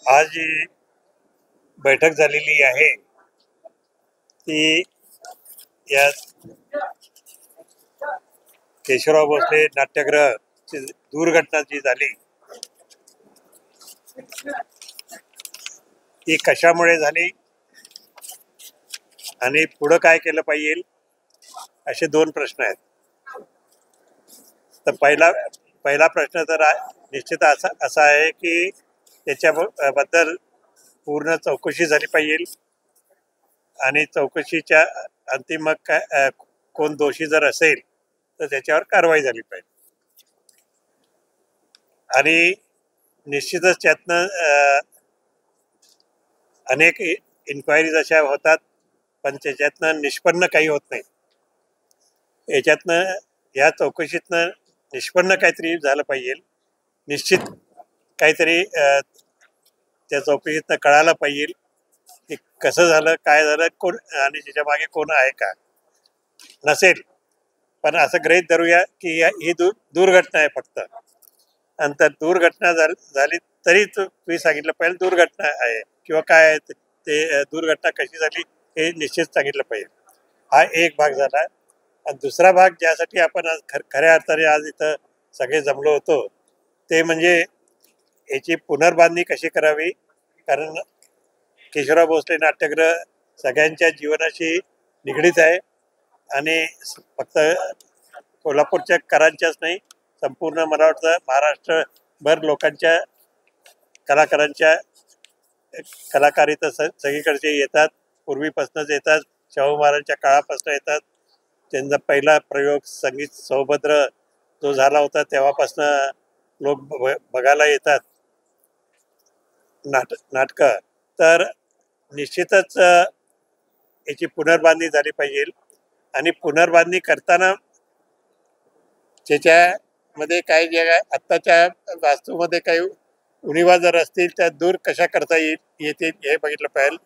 आज जी बैठक झालेली आहे ती या केशवराव भोसले नाट्यगृह ची दुर्घटना जी झाली ती कशामुळे झाली आणि पुढे काय केलं पाहिजे असे दोन प्रश्न आहेत. तर पहिला प्रश्न तर निश्चित असा आहे की त्याच्याबद्दल पूर्ण चौकशी झाली पाहिजे आणि चौकशीच्या अंतिम कोण दोषी जर असेल तर त्याच्यावर कारवाई झाली पाहिजे. आणि निश्चितच त्यातनं अनेक इन्क्वायरीज अशा होतात पण त्याच्यातनं निष्पन्न काही होत नाही. याच्यातनं या चौकशीतनं निष्पन्न काहीतरी झालं पाहिजे. निश्चित काहीतरी त्या चौकशीतनं कळायला पाहिजे की कसं झालं, काय झालं, कोण आणि त्याच्या मागे कोण आहे का. नसेल पण असं गृहीत धरूया की ही दुर्घटना आहे फक्त, आणि तर दुर्घटना झाली तरी तुम्ही सांगितलं पाहिजे दुर्घटना आहे किंवा काय आहे ते दुर्घटना कशी झाली हे निश्चित सांगितलं पाहिजे. हा एक भाग झाला. आणि दुसरा भाग ज्यासाठी आपण आज खऱ्या अर्थाने आज इथं सगळे जमलो होतो ते म्हणजे याची पुनर्बांधणी कशी करावी. कारण केशवराव भोसले नाट्यगृह सगळ्यांच्या जीवनाशी निगडीत आहे आणि फक्त कोल्हापूरच्या करांच्याच नाही, संपूर्ण मला वाटतं महाराष्ट्रभर लोकांच्या कलाकारांच्या कलाकार इथं सगळीकडचे येतात. पूर्वीपासूनच येतात, शाहू महाराजांच्या काळापासून येतात. त्यांचा पहिला प्रयोग संगीत सौभद्र जो झाला होता तेव्हापासनं लोक बघायला येतात नाटकं. तर निश्चितच याची पुनर्बांधणी झाली पाहिजे. आणि पुनर्बांधणी करताना त्याच्यामध्ये काही जे आत्ताच्या वास्तूमध्ये काही उणिवा जर असतील त्या दूर कशा करता येतील हे बघितलं पाहिजे.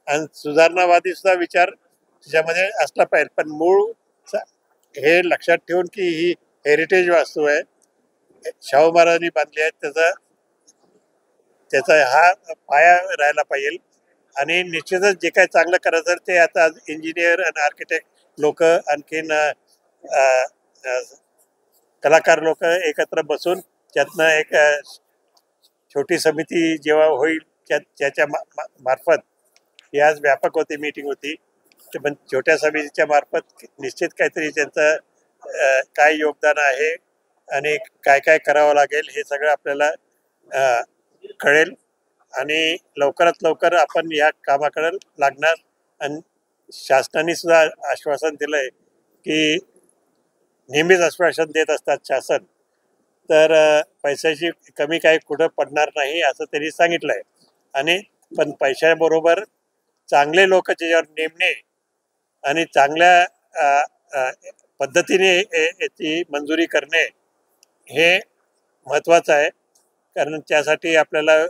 आणि सुधारणावादी सुद्धा विचार त्याच्यामध्ये असला पाहिजे. पण मूळ हे लक्षात ठेवून की ही हेरिटेज वास्तू आहे, शाहू महाराजांनी बांधली आहे, त्याचा हा पाया राहायला पाहिजे. आणि निश्चितच जे काही चांगलं करायचं ते आता इंजिनियर आणि आर्किटेक्ट लोक आणखीन कलाकार लोक एकत्र बसून त्यातनं एक छोटी समिती जेव्हा होईल त्याच्या मार्फत ही आज व्यापक होती मीटिंग होती. पण छोट्या समितीच्या मार्फत निश्चित काहीतरी त्यांचं काय योगदान आहे आणि काय काय करावं लागेल हे सगळं आपल्याला कळेल. आणि लवकरात लवकर आपण या कामाकडे लागणार. आणि शासनाने सुद्धा आश्वासन दिलंय की नेहमीच आश्वासन देत असतात शासन, तर पैशाची कमी काही कुठं पडणार नाही असं त्यांनी सांगितलंय. आणि पण पैशाबरोबर चांगले लोक त्याच्यावर नेमणे आणि चांगल्या पद्धतीने याची मंजुरी करणे हे महत्त्वाचं आहे. कारण त्यासाठी आपल्याला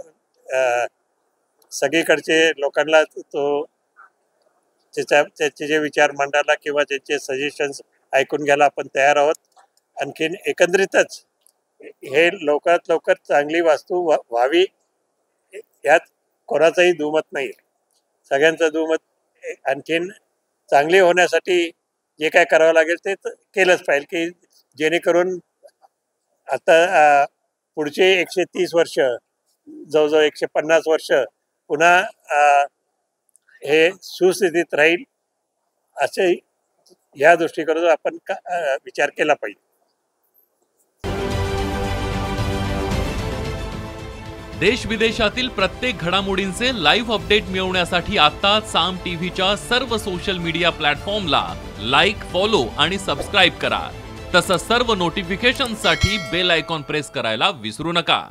सगळीकडचे लोकांना त्याचे जे विचार मांडायला किंवा त्याचे सजेशन्स ऐकून घ्यायला आपण तयार आहोत. आणखीन एकंदरीतच हे लवकरात लवकर चांगली वास्तू व्हावी यात कोणाचंही दुमत नाही. सगळ्यांचं दुमत आणखीन चांगली होण्यासाठी जे काय करावं लागेल ते केलंच पाहिजे की जेणेकरून आता पुढचे 130 वर्ष जवळजवळ 150 वर्ष पुन्हा हे सुस्थितीत राहील असे या दृष्टीकडून आपण विचार केला पाहिजे. देश विदेशातील प्रत्येक घडामोडींचे लाईव्ह अपडेट मिळवण्यासाठी आता साम टीव्हीच्या सर्व सोशल मीडिया प्लॅटफॉर्मला लाईक, फॉलो आणि सबस्क्राईब करा. तसंच सर्व नोटिफिकेशनसाठी बेल आयकॉन प्रेस करायला विसरू नका.